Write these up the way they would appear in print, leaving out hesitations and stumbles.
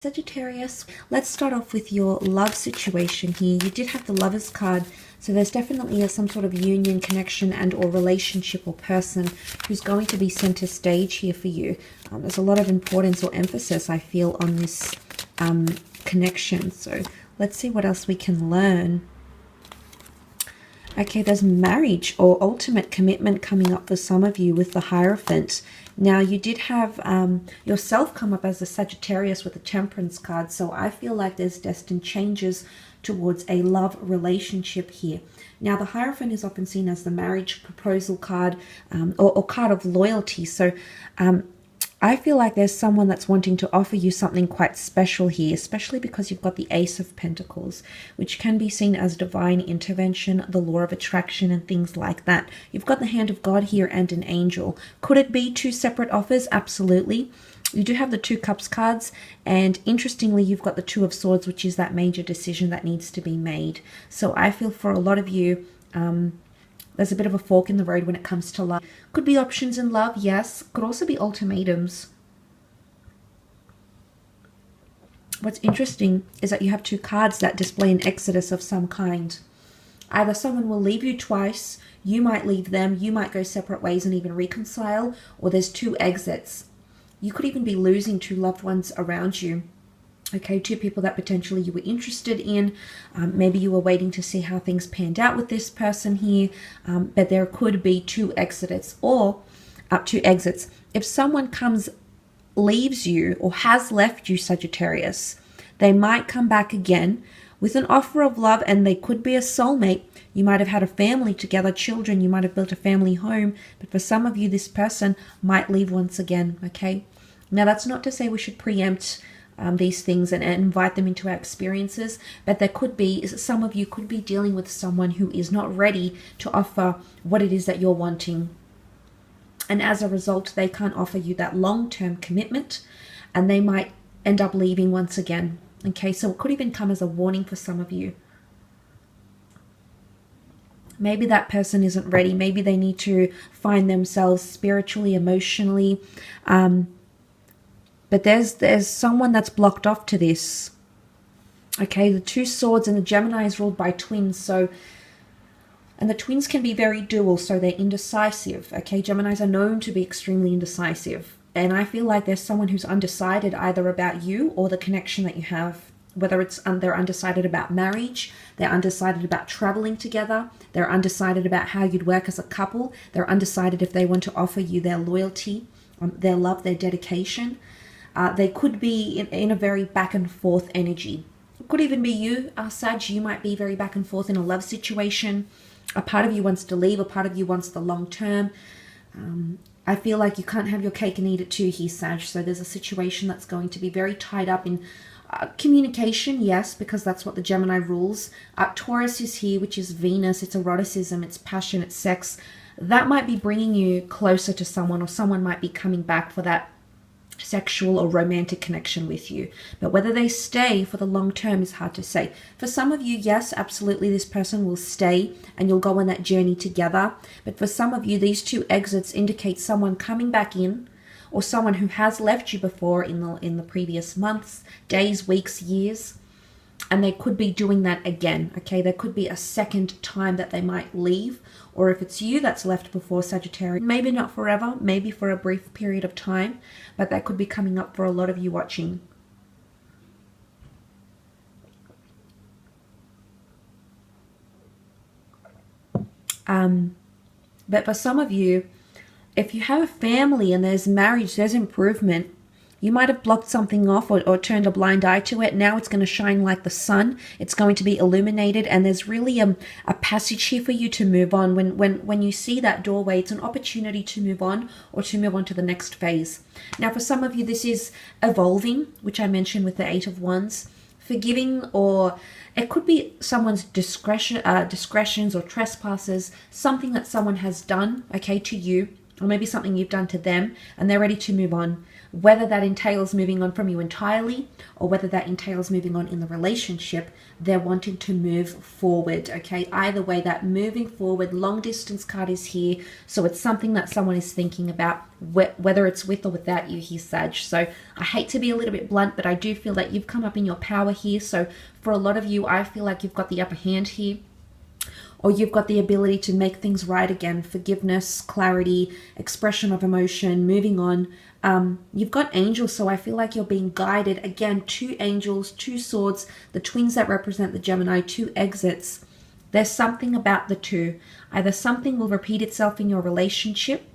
Sagittarius, let's start off with your love situation here. You did have the Lovers card, so there's definitely some sort of union, connection and or relationship or person who's going to be center stage here for you. There's a lot of importance or emphasis, I feel, on this connection. So let's see what else we can learn. Okay, there's marriage or ultimate commitment coming up for some of you with the Hierophant. Now, you did have yourself come up as a Sagittarius with the Temperance card, so I feel like there's destined changes towards a love relationship here. Now, the Hierophant is often seen as the marriage proposal card or card of loyalty. So I feel like there's someone that's wanting to offer you something quite special here, especially because you've got the Ace of Pentacles, which can be seen as divine intervention, the law of attraction and things like that. You've got the hand of God here and an angel. Could it be two separate offers? Absolutely. You do have the Two Cups cards, and interestingly, you've got the Two of Swords, which is that major decision that needs to be made. So I feel for a lot of you, there's a bit of a fork in the road when it comes to love. Could be options in love, yes. Could also be ultimatums. What's interesting is that you have two cards that display an exodus of some kind. Either someone will leave you twice, you might leave them, you might go separate ways and even reconcile, or there's two exits. You could even be losing two loved ones around you. Okay, two people that potentially you were interested in. Maybe you were waiting to see how things panned out with this person here. But there could be two exits or up to exits. If someone leaves you or has left you, Sagittarius, they might come back again with an offer of love, and they could be a soulmate. You might have had a family together, children. You might have built a family home. But for some of you, this person might leave once again. Okay. Now, that's not to say we should preempt these things and invite them into our experiences, but there could be, some of you could be dealing with someone who is not ready to offer what it is that you're wanting. And as a result, they can't offer you that long-term commitment, and they might end up leaving once again. Okay, so it could even come as a warning for some of you. Maybe that person isn't ready. Maybe they need to find themselves spiritually, emotionally, but there's someone that's blocked off to this. Okay, the Two Swords and the Gemini is ruled by twins. And the twins can be very dual, so they're indecisive. Okay, Geminis are known to be extremely indecisive. And I feel like there's someone who's undecided either about you or the connection that you have. Whether it's they're undecided about marriage, they're undecided about traveling together, they're undecided about how you'd work as a couple, they're undecided if they want to offer you their loyalty, their love, their dedication. They could be in a very back and forth energy. It could even be you, Sag. You might be very back and forth in a love situation. A part of you wants to leave, a part of you wants the long term. I feel like you can't have your cake and eat it too here, Sag. So there's a situation that's going to be very tied up in communication, yes, because that's what the Gemini rules. Taurus is here, which is Venus. It's eroticism, it's passion, it's sex. That might be bringing you closer to someone, or someone might be coming back for that sexual or romantic connection with you. But whether they stay for the long term is hard to say. For some of you, yes, absolutely, this person will stay and you'll go on that journey together. But for some of you, these two exits indicate someone coming back in, or someone who has left you before in the previous months, days, weeks, years. And they could be doing that again. Okay, there could be a second time that they might leave. Or if it's you that's left before, Sagittarius, maybe not forever, maybe for a brief period of time, but that could be coming up for a lot of you watching. But for some of you, if you have a family and there's marriage, there's improvement. You might have blocked something off or turned a blind eye to it. Now it's going to shine like the sun. It's going to be illuminated, and there's really a passage here for you to move on. When you see that doorway, it's an opportunity to move on, or to move on to the next phase. Now, for some of you, this is evolving, which I mentioned with the Eight of Wands. Forgiving, or it could be someone's discretions or trespasses, something that someone has done, okay, to you, or maybe something you've done to them, and they're ready to move on. whether that entails moving on from you entirely or whether that entails moving on in the relationship, they're wanting to move forward, okay? Either way, that moving forward, long distance card is here. So it's something that someone is thinking about, whether it's with or without you here, Sag. So I hate to be a little bit blunt, but I do feel that you've come up in your power here. So for a lot of you, I feel like you've got the upper hand here, or you've got the ability to make things right again, forgiveness, clarity, expression of emotion, moving on. You've got angels, so I feel like you're being guided. Again, 2 angels, 2 swords, the twins that represent the Gemini, 2 exits. There's something about the 2. Either something will repeat itself in your relationship,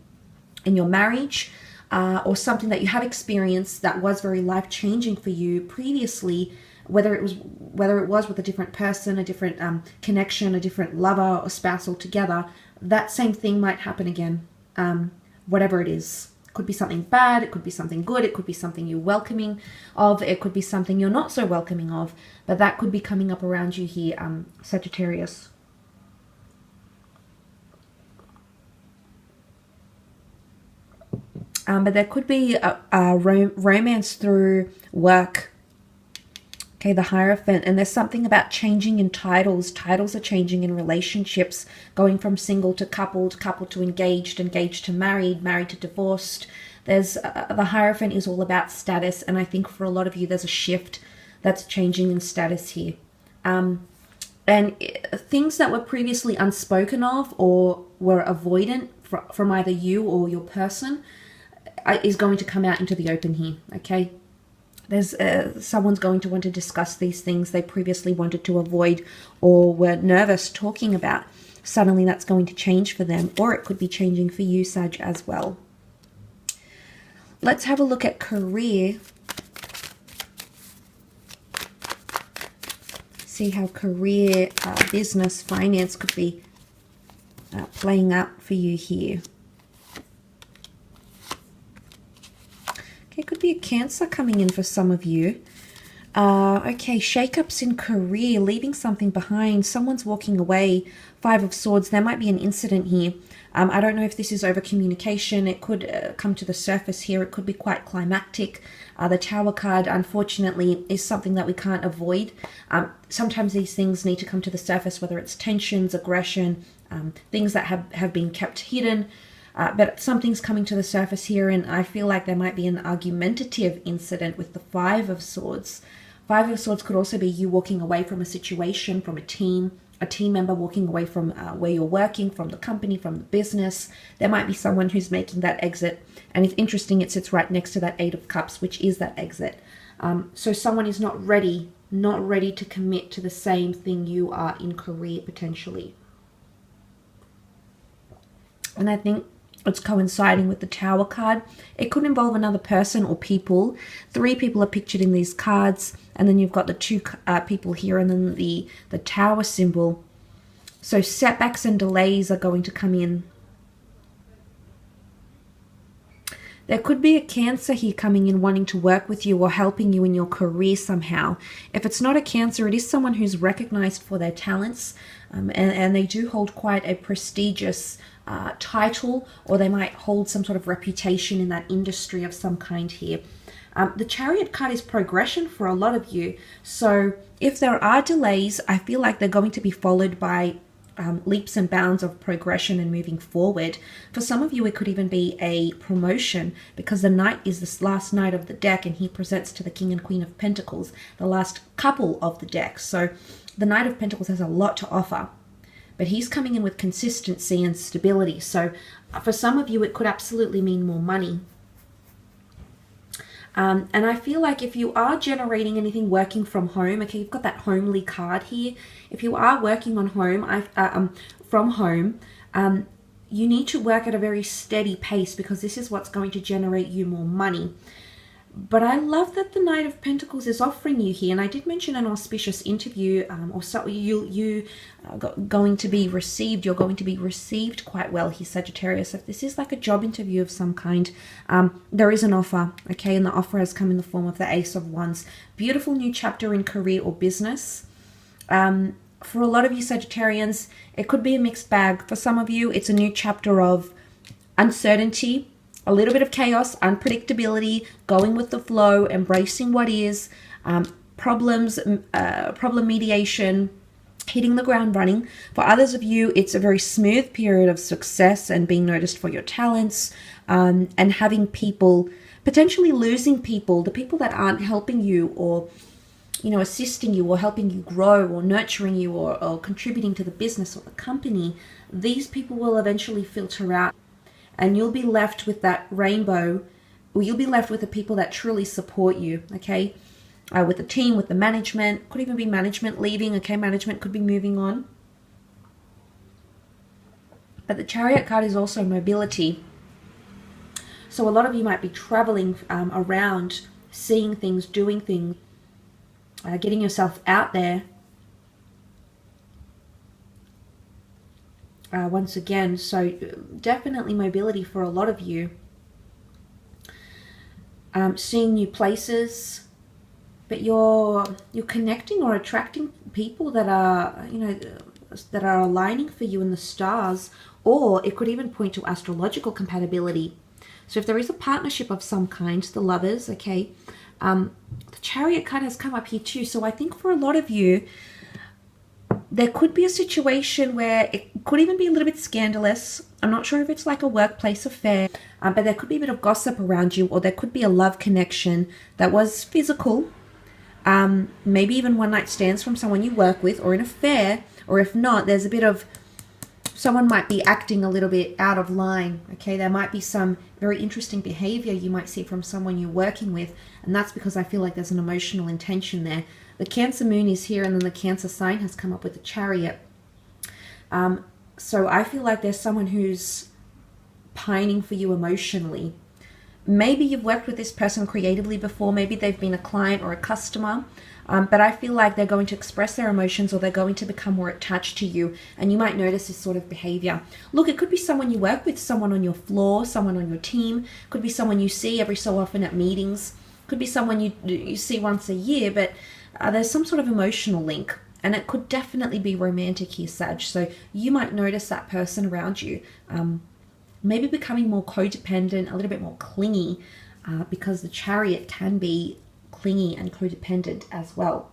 in your marriage, or something that you have experienced that was very life-changing for you previously, whether it was with a different person, a different connection, a different lover or spouse altogether. That same thing might happen again, whatever it is. It could be something bad, it could be something good, it could be something you're welcoming of, it could be something you're not so welcoming of, but that could be coming up around you here, Sagittarius. But there could be a romance through work. Okay, the Hierophant, and there's something about changing in titles. Titles are changing in relationships, going from single to coupled, coupled to engaged, engaged to married, married to divorced. There's the Hierophant is all about status, and I think for a lot of you there's a shift that's changing in status here. And things that were previously unspoken of or were avoidant from either you or your person is going to come out into the open here, okay? There's someone's going to want to discuss these things they previously wanted to avoid or were nervous talking about. Suddenly that's going to change for them, or it could be changing for you, Sag, as well. Let's have a look at career. See how career, business, finance could be playing out for you here. It could be a Cancer coming in for some of you. Okay, shakeups in career, leaving something behind. Someone's walking away. 5 of Swords. There might be an incident here. I don't know if this is over communication. It could come to the surface here. It could be quite climactic. The Tower card, unfortunately, is something that we can't avoid. Sometimes these things need to come to the surface, whether it's tensions, aggression, things that have been kept hidden. But something's coming to the surface here, and I feel like there might be an argumentative incident with the 5 of Swords. 5 of Swords could also be you walking away from a situation, from a team member walking away from where you're working, from the company, from the business. There might be someone who's making that exit, and it's interesting, it sits right next to that 8 of Cups, which is that exit. So someone is not ready to commit to the same thing you are in career, potentially. And I think it's coinciding with the Tower card. It could involve another person or people. 3 people are pictured in these cards, and then you've got the 2 people here, and then the Tower symbol. So setbacks and delays are going to come in. There could be a Cancer here coming in wanting to work with you or helping you in your career somehow. If it's not a Cancer, it is someone who's recognized for their talents, and they do hold quite a prestigious title, or they might hold some sort of reputation in that industry of some kind here. The Chariot card is progression for a lot of you. So if there are delays, I feel like they're going to be followed by leaps and bounds of progression and moving forward. For some of you, it could even be a promotion, because the Knight is this last Knight of the deck, and he presents to the King and Queen of Pentacles, the last couple of the deck. So the Knight of Pentacles has a lot to offer, but he's coming in with consistency and stability. So for some of you, it could absolutely mean more money. And I feel like if you are generating anything working from home, okay, you've got that homely card here. If you are working on home, from home, you need to work at a very steady pace, because this is what's going to generate you more money. But I love that the Knight of Pentacles is offering you here, and I did mention an auspicious interview, or so you're going to be received quite well here, Sagittarius. If this is like a job interview of some kind, there is an offer, okay, and the offer has come in the form of the Ace of Wands. Beautiful new chapter in career or business. For a lot of you Sagittarians, it could be a mixed bag. For some of you, it's a new chapter of uncertainty, a little bit of chaos, unpredictability, going with the flow, embracing what is, problems, problem mediation, hitting the ground running. For others of you, it's a very smooth period of success and being noticed for your talents, and having people, potentially losing people, the people that aren't helping you or, you know, assisting you or helping you grow or nurturing you or contributing to the business or the company. These people will eventually filter out, and you'll be left with that rainbow, or you'll be left with the people that truly support you, okay? With the team, with the management, could even be management leaving, okay? Management could be moving on. But the Chariot card is also mobility. So a lot of you might be traveling around, seeing things, doing things, getting yourself out there. Once again, so definitely mobility for a lot of you. Seeing new places, but you're connecting or attracting people that are, you know, that are aligning for you in the stars, or it could even point to astrological compatibility. So if there is a partnership of some kind, the lovers, okay, the Chariot card has come up here too. So I think for a lot of you, there could be a situation where it could even be a little bit scandalous. I'm not sure if it's like a workplace affair, but there could be a bit of gossip around you, or there could be a love connection that was physical, maybe even one night stands from someone you work with, or an affair, or if not, there's a bit of, someone might be acting a little bit out of line, okay? There might be some very interesting behavior you might see from someone you're working with, and that's because I feel like there's an emotional intention there. The Cancer moon is here, and then the Cancer sign has come up with the Chariot. So I feel like there's someone who's pining for you emotionally. Maybe you've worked with this person creatively before. Maybe they've been a client or a customer. But I feel like they're going to express their emotions, or they're going to become more attached to you, and you might notice this sort of behavior. Look, it could be someone you work with, someone on your floor, someone on your team. Could be someone you see every so often at meetings. Could be someone you see once a year, but there's some sort of emotional link, and it could definitely be romantic here, Sag. So you might notice that person around you maybe becoming more codependent, a little bit more clingy, because the Chariot can be clingy and codependent as well.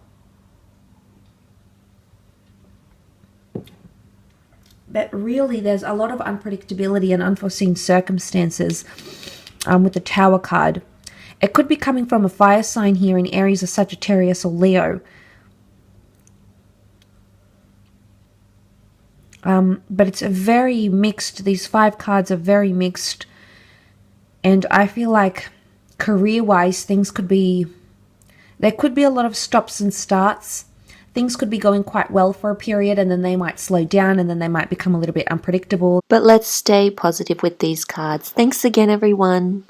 But really, there's a lot of unpredictability and unforeseen circumstances with the Tower card. It could be coming from a fire sign here in Aries or Sagittarius or Leo. But it's a very mixed, these 5 cards are very mixed. And I feel like career-wise, things could be, there could be a lot of stops and starts. Things could be going quite well for a period, and then they might slow down, and then they might become a little bit unpredictable. But let's stay positive with these cards. Thanks again, everyone.